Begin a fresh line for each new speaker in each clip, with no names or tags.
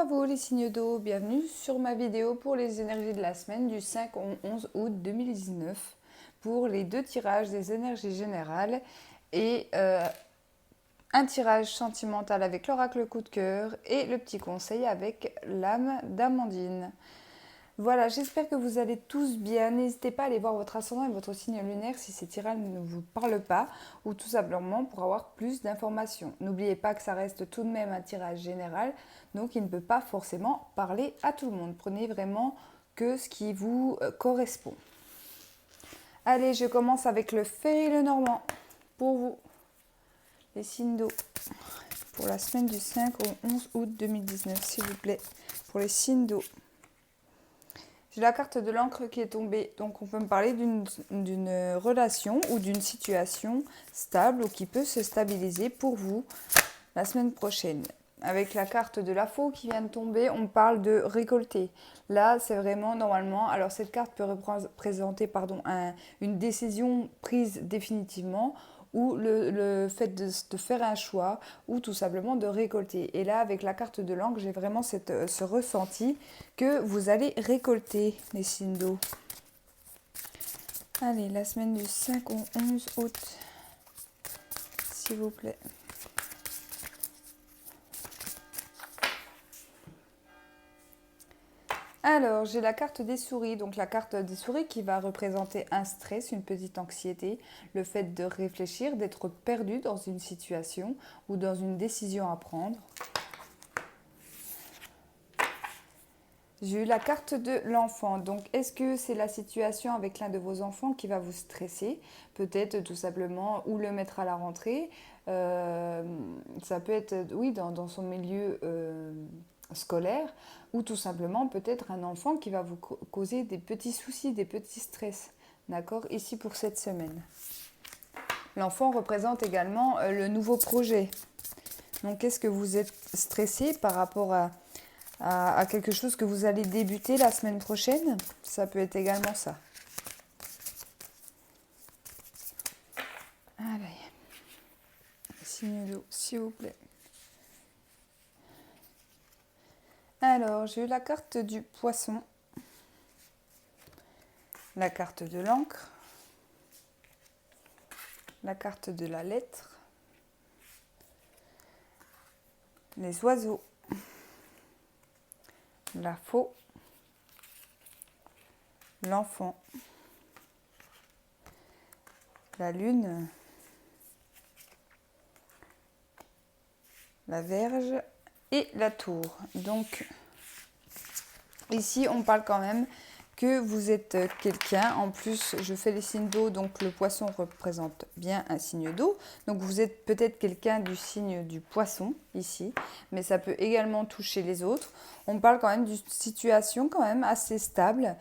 à vous les signes d'eau, bienvenue sur ma vidéo pour les énergies de la semaine du 5 au 11 août 2019 pour les deux tirages des énergies générales et un tirage sentimental avec l'oracle coup de cœur et le petit conseil avec l'âme d'Amandine. Voilà, j'espère que vous allez tous bien. N'hésitez pas à aller voir votre ascendant et votre signe lunaire si ces tirages ne vous parlent pas ou tout simplement pour avoir plus d'informations. N'oubliez pas que ça reste tout de même un tirage général, donc il ne peut pas forcément parler à tout le monde. Prenez vraiment que ce qui vous correspond. Allez, je commence avec le Fée et le Normand pour vous, les signes d'eau, pour la semaine du 5 au 11 août 2019, s'il vous plaît, pour les signes d'eau. J'ai la carte de l'encre qui est tombée, donc on peut me parler d'une relation ou d'une situation stable ou qui peut se stabiliser pour vous la semaine prochaine. Avec la carte de la faux qui vient de tomber, on parle de récolter. Là, c'est vraiment normalement, alors cette carte peut représenter une décision prise définitivement ou le fait de faire un choix ou tout simplement de récolter. Et là, avec la carte de l'encre, j'ai vraiment ce ressenti que vous allez récolter les signes d'eau. Allez, la semaine du 5 au 11 août, s'il vous plaît. Alors, j'ai la carte des souris, donc la carte des souris qui va représenter un stress, une petite anxiété, le fait de réfléchir, d'être perdu dans une situation ou dans une décision à prendre. J'ai eu la carte de l'enfant, donc est-ce que c'est la situation avec l'un de vos enfants qui va vous stresser? Peut-être tout simplement où le mettre à la rentrée. Ça peut être, oui, dans son milieu scolaire ou tout simplement peut-être un enfant qui va vous causer des petits soucis, des petits stress. D'accord? Ici pour cette semaine. L'enfant représente également le nouveau projet. Donc est-ce que vous êtes stressé par rapport à quelque chose que vous allez débuter la semaine prochaine? Ça peut être également ça. Allez, signe d'eau, s'il vous plaît. Alors, j'ai eu la carte du poisson, la carte de l'encre, la carte de la lettre, les oiseaux, la faux, l'enfant, la lune, la Vierge et la tour. Donc ici on parle quand même que vous êtes quelqu'un, en plus je fais les signes d'eau, donc le poisson représente bien un signe d'eau, donc vous êtes peut-être quelqu'un du signe du poisson ici, mais ça peut également toucher les autres. On parle quand même d'une situation quand même assez stable,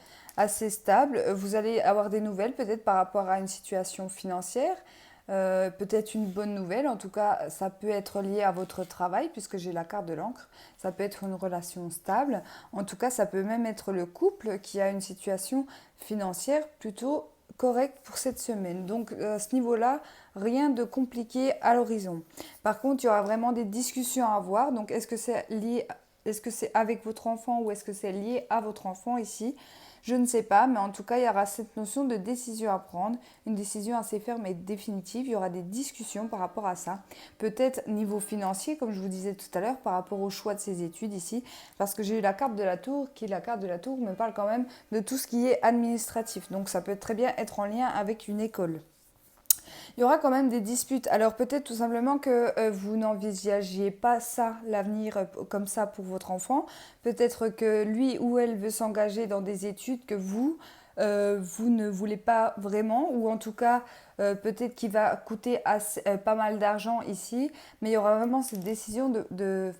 vous allez avoir des nouvelles peut-être par rapport à une situation financière, peut-être une bonne nouvelle, en tout cas ça peut être lié à votre travail puisque j'ai la carte de l'encre, ça peut être une relation stable, en tout cas ça peut même être le couple qui a une situation financière plutôt correcte pour cette semaine. Donc à ce niveau-là, rien de compliqué à l'horizon. Par contre, il y aura vraiment des discussions à avoir, donc est-ce que c'est lié, est-ce que c'est avec votre enfant ou est-ce que c'est lié à votre enfant ici? Je ne sais pas, mais en tout cas, il y aura cette notion de décision à prendre, une décision assez ferme et définitive. Il y aura des discussions par rapport à ça. Peut-être niveau financier, comme je vous disais tout à l'heure, par rapport au choix de ses études ici, parce que j'ai eu la carte de la tour, la carte de la tour me parle quand même de tout ce qui est administratif. Donc ça peut très bien être en lien avec une école. Il y aura quand même des disputes. Alors peut-être tout simplement que vous n'envisagiez pas ça, l'avenir comme ça pour votre enfant. Peut-être que lui ou elle veut s'engager dans des études que vous ne voulez pas vraiment, ou en tout cas peut-être qu'il va coûter pas mal d'argent ici, mais il y aura vraiment cette décision il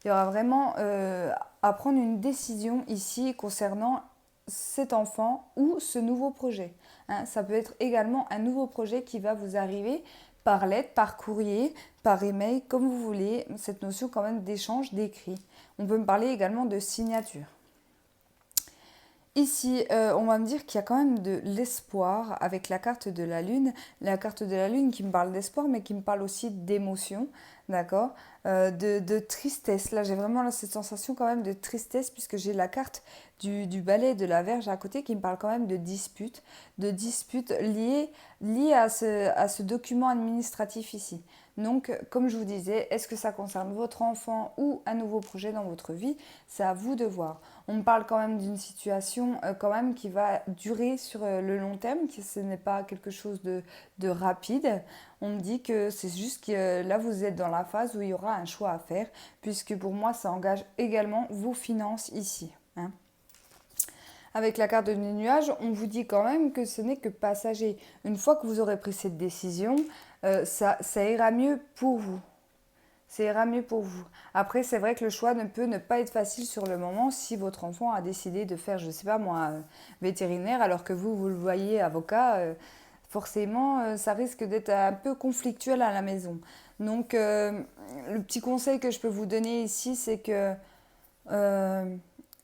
y aura vraiment à prendre une décision ici concernant cet enfant ou ce nouveau projet. Hein, ça peut être également un nouveau projet qui va vous arriver par lettre, par courrier, par email, comme vous voulez, cette notion quand même d'échange, d'écrit. On peut me parler également de signature. Ici, on va me dire qu'il y a quand même de l'espoir avec la carte de la Lune. La carte de la Lune qui me parle d'espoir, mais qui me parle aussi d'émotion, d'accord? De tristesse. Là, j'ai vraiment cette sensation quand même de tristesse, puisque j'ai la carte du balai et de la Vierge à côté qui me parle quand même de disputes liées à ce document administratif ici. Donc, comme je vous disais, est-ce que ça concerne votre enfant ou un nouveau projet dans votre vie? C'est à vous de voir. On me parle quand même d'une situation quand même qui va durer sur le long terme, que ce n'est pas quelque chose de rapide. On me dit que c'est juste que là, vous êtes dans la phase où il y aura un choix à faire, puisque pour moi, ça engage également vos finances ici, hein. Avec la carte de nuage, on vous dit quand même que ce n'est que passager. Une fois que vous aurez pris cette décision, ça ira mieux pour vous. Ça ira mieux pour vous. Après, c'est vrai que le choix ne peut ne pas être facile sur le moment si votre enfant a décidé de faire, je ne sais pas moi, vétérinaire, alors que vous le voyez avocat. Forcément, ça risque d'être un peu conflictuel à la maison. Donc, le petit conseil que je peux vous donner ici, c'est que euh,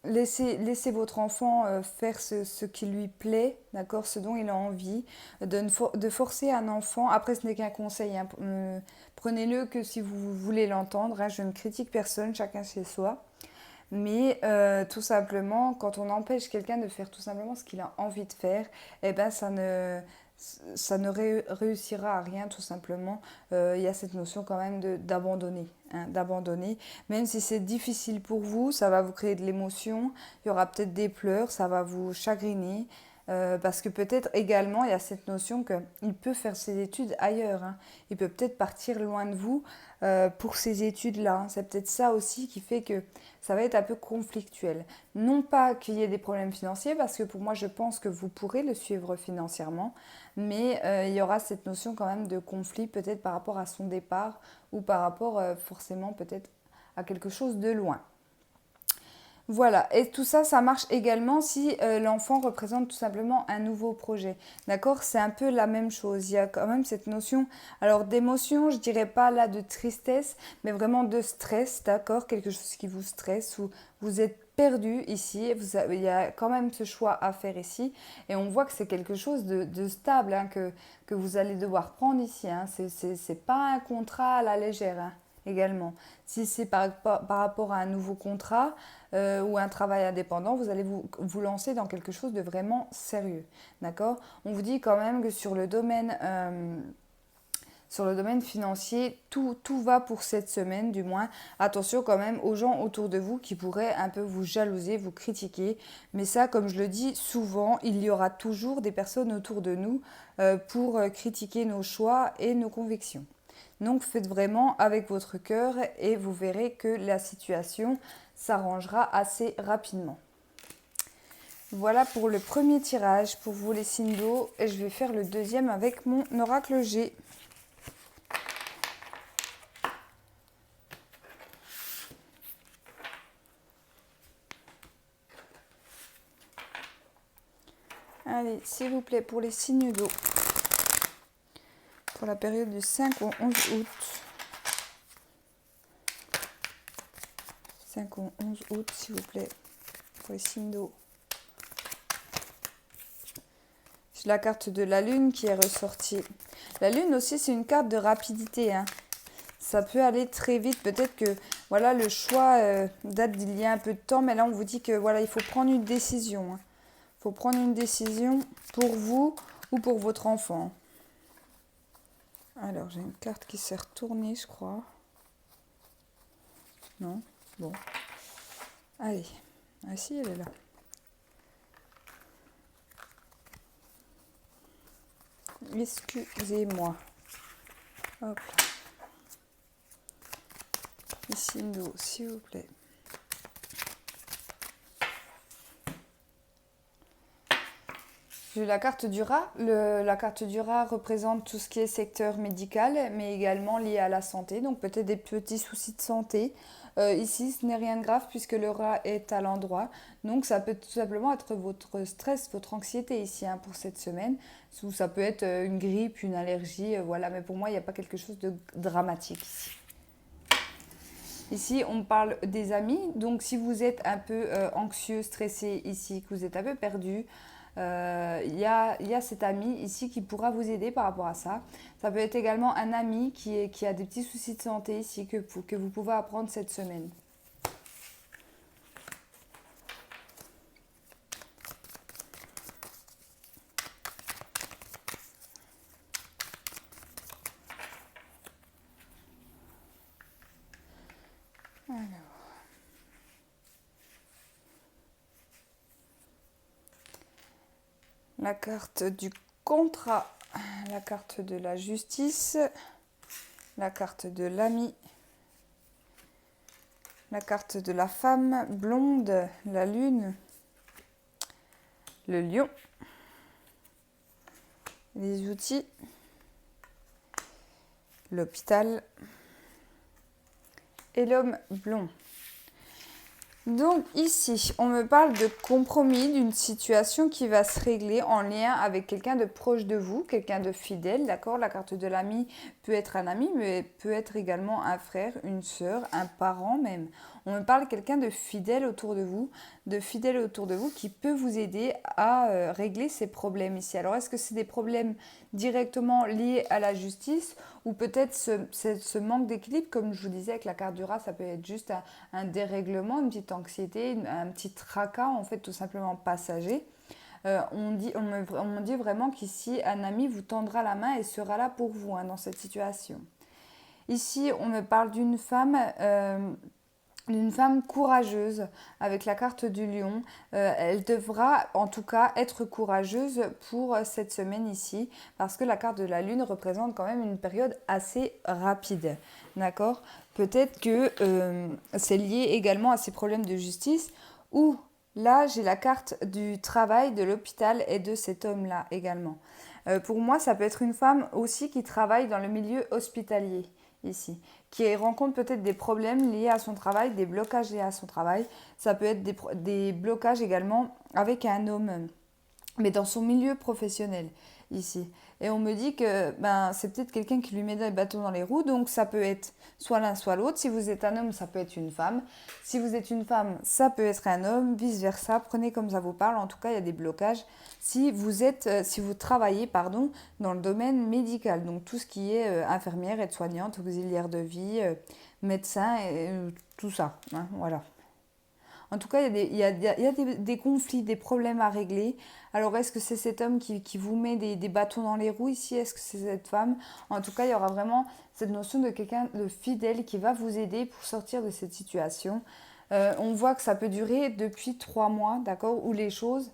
laissez votre enfant faire ce qui lui plaît, d'accord, ce dont il a envie, de forcer un enfant. Après, ce n'est qu'un conseil, hein, prenez-le que si vous voulez l'entendre, hein, je ne critique personne, chacun chez soi. Mais tout simplement, quand on empêche quelqu'un de faire tout simplement ce qu'il a envie de faire, eh ben ça ne réussira à rien tout simplement. Il y a cette notion quand même d'abandonner, hein, d'abandonner. Même si c'est difficile pour vous, ça va vous créer de l'émotion, il y aura peut-être des pleurs, ça va vous chagriner. Parce que peut-être également il y a cette notion qu'il peut faire ses études ailleurs, hein. Il peut peut-être partir loin de vous pour ces études-là, hein. C'est peut-être ça aussi qui fait que ça va être un peu conflictuel. Non pas qu'il y ait des problèmes financiers, parce que pour moi je pense que vous pourrez le suivre financièrement, mais il y aura cette notion quand même de conflit peut-être par rapport à son départ ou par rapport forcément peut-être à quelque chose de loin. Voilà, et tout ça, ça marche également si l'enfant représente tout simplement un nouveau projet. D'accord? C'est un peu la même chose. Il y a quand même cette notion, alors d'émotion, je dirais pas là de tristesse, mais vraiment de stress, d'accord? Quelque chose qui vous stresse ou vous êtes perdu ici. Il y a quand même ce choix à faire ici. Et on voit que c'est quelque chose de stable, hein, que vous allez devoir prendre ici, hein. C'est pas un contrat à la légère, hein, également. Si c'est par rapport à un nouveau contrat, ou un travail indépendant, vous allez vous lancer dans quelque chose de vraiment sérieux. D'accord? On vous dit quand même que sur le domaine financier, tout va pour cette semaine du moins. Attention quand même aux gens autour de vous qui pourraient un peu vous jalouser, vous critiquer. Mais ça, comme je le dis souvent, il y aura toujours des personnes autour de nous pour critiquer nos choix et nos convictions. Donc faites vraiment avec votre cœur et vous verrez que la situation s'arrangera assez rapidement. Voilà pour le premier tirage pour vous les signes d'eau et je vais faire le deuxième avec mon oracle G. Allez, s'il vous plaît, pour les signes d'eau, pour la période du 5 au 11 août. 5 au 11 août, s'il vous plaît, pour les signes d'eau. J'ai la carte de la lune qui est ressortie. La lune aussi, c'est une carte de rapidité, hein. Ça peut aller très vite. Peut-être que voilà, le choix date d'il y a un peu de temps, mais là, on vous dit que voilà, il faut prendre une décision, hein. Il faut prendre une décision pour vous ou pour votre enfant. Alors, j'ai une carte qui s'est retournée, je crois. Non? Bon. Allez. Ah si, elle est là. Excusez-moi. Hop là. Ici, d'eau, s'il vous plaît. J'ai la carte du rat. La carte du rat représente tout ce qui est secteur médical, mais également lié à la santé. Donc peut-être des petits soucis de santé. Ici, ce n'est rien de grave puisque le rat est à l'endroit. Donc ça peut tout simplement être votre stress, votre anxiété ici, hein, pour cette semaine. Ou ça peut être une grippe, une allergie, voilà. Mais pour moi, il n'y a pas quelque chose de dramatique ici. Ici, on parle des amis. Donc, si vous êtes un peu anxieux, stressé ici, que vous êtes un peu perdu, il y a cet ami ici qui pourra vous aider par rapport à ça. Ça peut être également un ami qui a des petits soucis de santé ici que vous pouvez apprendre cette semaine. La carte du contrat, la carte de la justice, la carte de l'ami, la carte de la femme blonde, la lune, le lion, les outils, l'hôpital et l'homme blond. Donc ici, on me parle de compromis, d'une situation qui va se régler en lien avec quelqu'un de proche de vous, quelqu'un de fidèle, d'accord? La carte de l'ami peut être un ami, mais peut être également un frère, une sœur, un parent même. On me parle de quelqu'un de fidèle autour de vous qui peut vous aider à régler ces problèmes ici. Alors est-ce que c'est des problèmes directement liés à la justice ou peut-être ce manque d'équilibre, comme je vous disais avec la carte du rat, ça peut être juste un dérèglement, une petite anxiété, un petit tracas en fait tout simplement passager. On me dit vraiment qu'ici un ami vous tendra la main et sera là pour vous dans cette situation. Ici on me parle d'une femme courageuse avec la carte du lion. Elle devra en tout cas être courageuse pour cette semaine ici parce que la carte de la lune représente quand même une période assez rapide. D'accord? Peut-être que c'est lié également à ces problèmes de justice ou là j'ai la carte du travail, de l'hôpital et de cet homme-là également. Pour moi ça peut être une femme aussi qui travaille dans le milieu hospitalier ici, qui rencontre peut-être des problèmes liés à son travail, des blocages liés à son travail. Ça peut être des blocages également avec un homme, mais dans son milieu professionnel ici. Et on me dit que c'est peut-être quelqu'un qui lui met des bâtons dans les roues, donc ça peut être soit l'un soit l'autre. Si vous êtes un homme, ça peut être une femme. Si vous êtes une femme, ça peut être un homme, vice-versa. Prenez comme ça vous parle. En tout cas, il y a des blocages. Si vous travaillez dans le domaine médical, donc tout ce qui est infirmière, aide-soignante, auxiliaire de vie, médecin, et tout ça. Voilà. En tout cas, il y a des conflits, des problèmes à régler. Alors, est-ce que c'est cet homme qui vous met des bâtons dans les roues ici? Est-ce que c'est cette femme? En tout cas, il y aura vraiment cette notion de quelqu'un de fidèle qui va vous aider pour sortir de cette situation. On voit que ça peut durer depuis 3 mois, d'accord, où les choses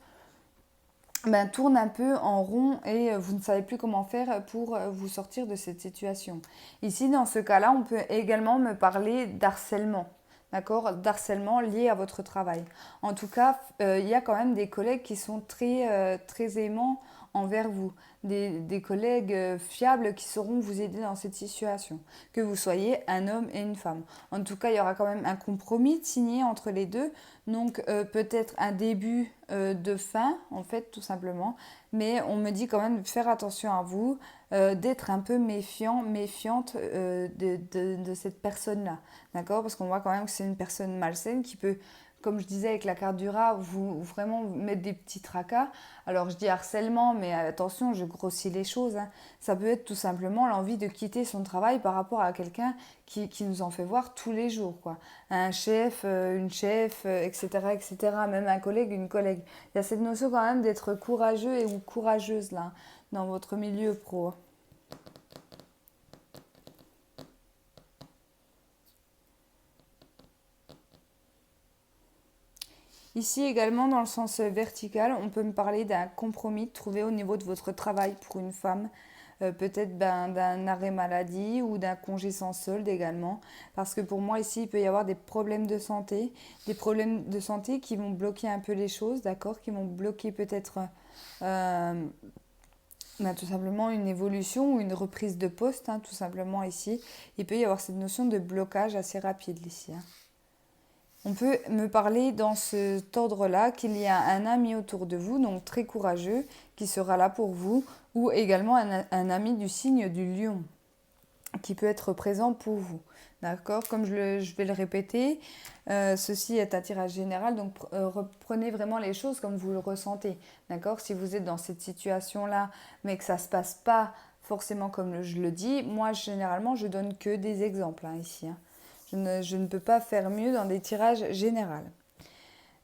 tournent un peu en rond et vous ne savez plus comment faire pour vous sortir de cette situation. Ici, dans ce cas-là, on peut également me parler d'harcèlement. D'accord, d'harcèlement lié à votre travail. En tout cas, il y a quand même des collègues qui sont très aimants envers vous, des collègues fiables qui sauront vous aider dans cette situation, que vous soyez un homme et une femme. En tout cas, il y aura quand même un compromis signé entre les deux, donc peut-être un début de fin, en fait, tout simplement, mais on me dit quand même de faire attention à vous, d'être un peu méfiante de cette personne-là, d'accord? Parce qu'on voit quand même que c'est une personne malsaine qui peut, comme je disais avec la carte du rat, vous vraiment mettre des petits tracas. Alors je dis harcèlement, mais attention, je grossis les choses. Ça peut être tout simplement l'envie de quitter son travail par rapport à quelqu'un qui nous en fait voir tous les jours, quoi. Un chef, une chef, etc., etc., même un collègue, une collègue. Il y a cette notion quand même d'être courageux et ou courageuse là, dans votre milieu pro. Ici également, dans le sens vertical, on peut me parler d'un compromis trouvé au niveau de votre travail pour une femme, peut-être d'un arrêt maladie ou d'un congé sans solde également. Parce que pour moi, ici, il peut y avoir des problèmes de santé qui vont bloquer un peu les choses, d'accord, qui vont bloquer peut-être tout simplement une évolution ou une reprise de poste, tout simplement ici. Il peut y avoir cette notion de blocage assez rapide ici. On peut me parler dans cet ordre-là qu'il y a un ami autour de vous, donc très courageux, qui sera là pour vous, ou également un ami du signe du lion. qui peut être présent pour vous. D'accord? Comme je vais le répéter, ceci est un tirage général, donc reprenez vraiment les choses comme vous le ressentez. D'accord? Si vous êtes dans cette situation-là, mais que ça ne se passe pas forcément comme je le dis, moi généralement je donne que des exemples ici. Je ne peux pas faire mieux dans des tirages généraux.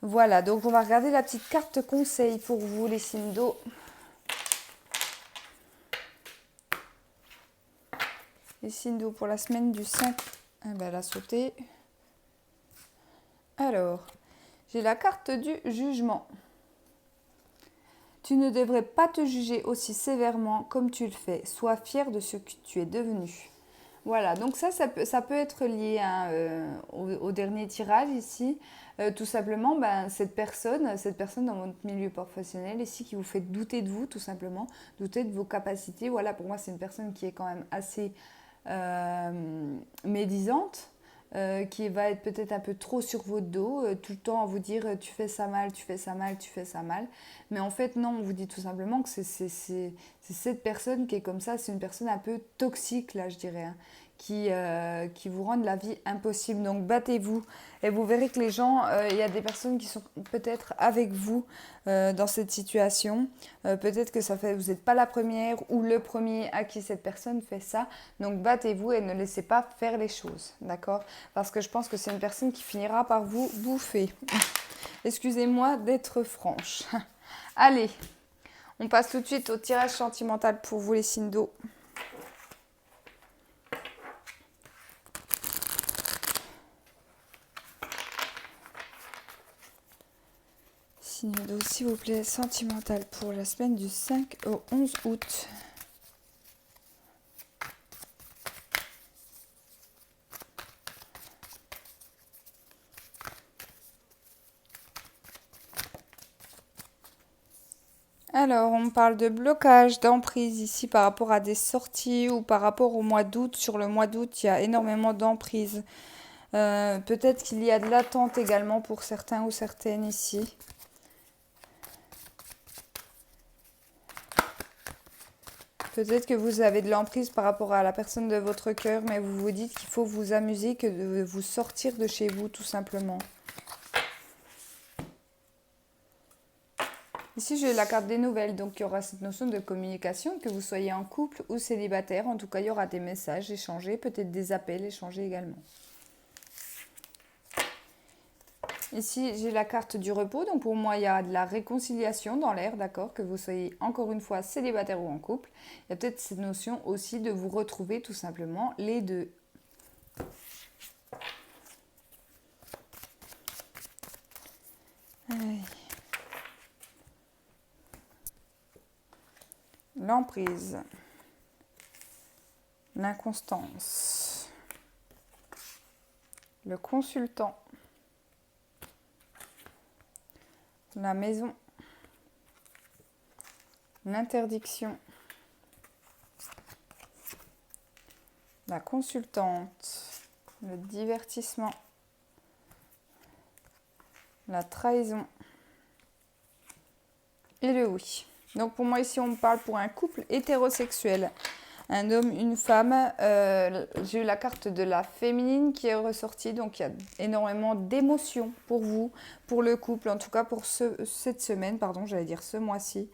Voilà, donc on va regarder la petite carte conseil pour vous les signes d'eau. Les signes d'eau pour la semaine du 5. Ah ben, elle a sauté. Alors, j'ai la carte du jugement. Tu ne devrais pas te juger aussi sévèrement comme tu le fais. Sois fier de ce que tu es devenu. Voilà, donc ça peut être lié au dernier tirage ici. Tout simplement, cette personne dans votre milieu professionnel ici qui vous fait douter de vous, tout simplement, douter de vos capacités. Voilà, pour moi, c'est une personne qui est quand même assez médisante. Qui va être peut-être un peu trop sur votre dos, tout le temps à vous dire tu fais ça mal, tu fais ça mal, tu fais ça mal. Mais en fait, non, on vous dit tout simplement que c'est cette personne qui est comme ça, c'est une personne un peu toxique, là, je dirais, hein, qui vous rend la vie impossible. Donc, battez-vous et vous verrez que les gens, il y a des personnes qui sont peut-être avec vous dans cette situation. Peut-être que vous n'êtes pas la première ou le premier à qui cette personne fait ça. Donc, battez-vous et ne laissez pas faire les choses, d'accord? Parce que je pense que c'est une personne qui finira par vous bouffer. Excusez-moi d'être franche. Allez, on passe tout de suite au tirage sentimental pour vous les signes d'eau. Signe d'eau, s'il vous plaît, sentimental pour la semaine du 5 au 11 août. Alors, on parle de blocage, d'emprise ici par rapport à des sorties ou par rapport au mois d'août. Sur le mois d'août, il y a énormément d'emprise. Peut-être qu'il y a de l'attente également pour certains ou certaines ici. Peut-être que vous avez de l'emprise par rapport à la personne de votre cœur, mais vous vous dites qu'il faut vous amuser, que de vous sortir de chez vous, tout simplement. Ici, j'ai la carte des nouvelles, donc il y aura cette notion de communication, que vous soyez en couple ou célibataire. En tout cas, il y aura des messages échangés, peut-être des appels échangés également. Ici, j'ai la carte du repos, donc pour moi, il y a de la réconciliation dans l'air, d'accord, que vous soyez encore une fois célibataire ou en couple. Il y a peut-être cette notion aussi de vous retrouver tout simplement les deux. L'emprise, l'inconstance, le consultant, la maison, l'interdiction, la consultante, le divertissement, la trahison et le oui. Donc pour moi ici on me parle pour un couple hétérosexuel, un homme, une femme. J'ai eu la carte de la féminine qui est ressortie, donc il y a énormément d'émotions pour vous, pour le couple, en tout cas pour cette semaine, pardon, j'allais dire ce mois-ci.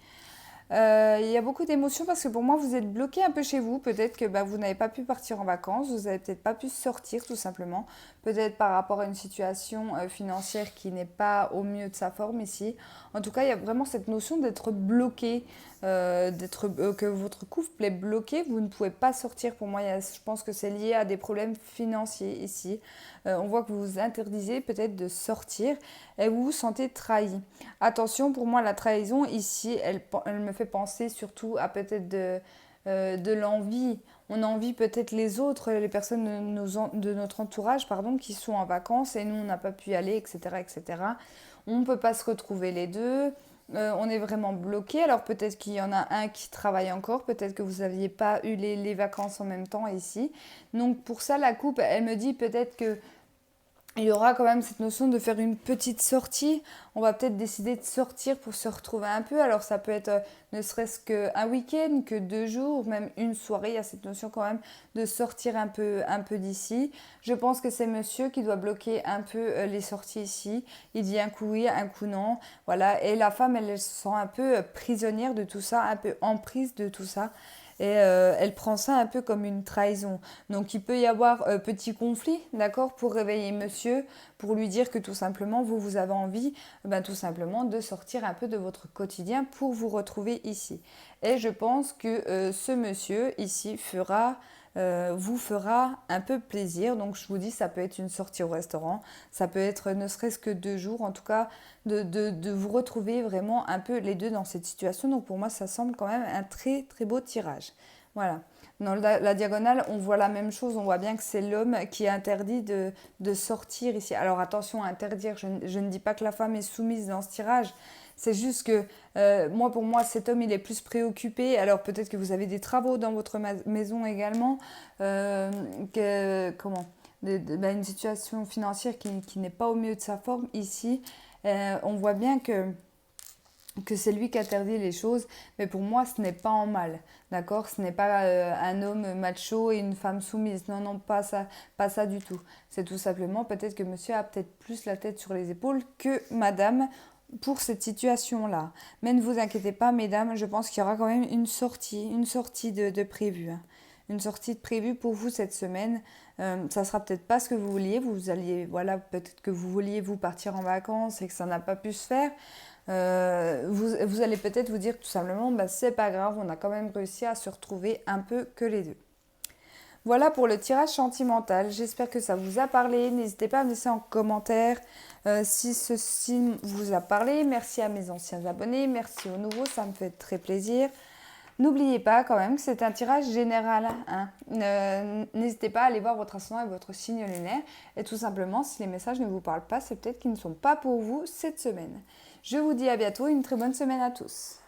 Il y a beaucoup d'émotions parce que pour moi vous êtes bloqué un peu chez vous, peut-être que vous n'avez pas pu partir en vacances, vous n'avez peut-être pas pu sortir tout simplement, peut-être par rapport à une situation financière qui n'est pas au mieux de sa forme ici. En tout cas il y a vraiment cette notion d'être bloqué, que votre couple est bloqué, vous ne pouvez pas sortir. Pour moi je pense que c'est lié à des problèmes financiers ici. On voit que vous vous interdisez peut-être de sortir et vous vous sentez trahi. Attention, pour moi la trahison ici elle me fait penser surtout à peut-être de l'envie. On envie peut-être les autres, les personnes de notre entourage, pardon, qui sont en vacances et nous on n'a pas pu y aller, etc., etc. On ne peut pas se retrouver les deux. On est vraiment bloqué. Alors peut-être qu'il y en a un qui travaille encore, peut-être que vous n'aviez pas eu les vacances en même temps ici. Donc pour ça, la coupe, elle me dit peut-être que il y aura quand même cette notion de faire une petite sortie. On va peut-être décider de sortir pour se retrouver un peu. Alors ça peut être ne serait-ce qu'un week-end, que 2 jours, même une soirée. Il y a cette notion quand même de sortir un peu d'ici. Je pense que c'est monsieur qui doit bloquer un peu les sorties ici. Il dit un coup oui, un coup non. Voilà. Et la femme, elle se sent un peu prisonnière de tout ça, un peu emprise de tout ça. Et elle prend ça un peu comme une trahison. Donc il peut y avoir petit conflit, d'accord, pour réveiller monsieur, pour lui dire que tout simplement, vous avez envie, tout simplement, de sortir un peu de votre quotidien pour vous retrouver ici. Et je pense que ce monsieur ici vous fera un peu plaisir. Donc je vous dis, ça peut être une sortie au restaurant, ça peut être ne serait-ce que 2 jours, en tout cas, de vous retrouver vraiment un peu les deux dans cette situation. Donc pour moi, ça semble quand même un très très beau tirage. Voilà. Dans la diagonale, on voit la même chose. On voit bien que c'est l'homme qui est interdit de sortir ici. Alors attention à interdire. Je ne dis pas que la femme est soumise dans ce tirage. C'est juste que pour moi, cet homme, il est plus préoccupé. Alors peut-être que vous avez des travaux dans votre maison également. Une situation financière qui n'est pas au mieux de sa forme ici. On voit bien que c'est lui qui interdit les choses, mais pour moi, ce n'est pas en mal, d'accord? Ce n'est pas un homme macho et une femme soumise, non, non, pas ça du tout. C'est tout simplement, peut-être que monsieur a peut-être plus la tête sur les épaules que madame pour cette situation-là. Mais ne vous inquiétez pas, mesdames, je pense qu'il y aura quand même une sortie de prévue. Hein. Une sortie de prévue pour vous cette semaine. Ça sera peut-être pas ce que vous vouliez. Peut-être que vous vouliez vous partir en vacances et que ça n'a pas pu se faire. Vous allez peut-être vous dire tout simplement, c'est pas grave, on a quand même réussi à se retrouver un peu que les deux. Voilà pour le tirage sentimental. J'espère que ça vous a parlé. N'hésitez pas à me laisser en commentaire si ceci vous a parlé. Merci à mes anciens abonnés, merci aux nouveaux, ça me fait très plaisir. N'oubliez pas quand même que c'est un tirage général. Hein. N'hésitez pas à aller voir votre ascendant et votre signe lunaire. Et tout simplement, si les messages ne vous parlent pas, c'est peut-être qu'ils ne sont pas pour vous cette semaine. Je vous dis à bientôt, une très bonne semaine à tous.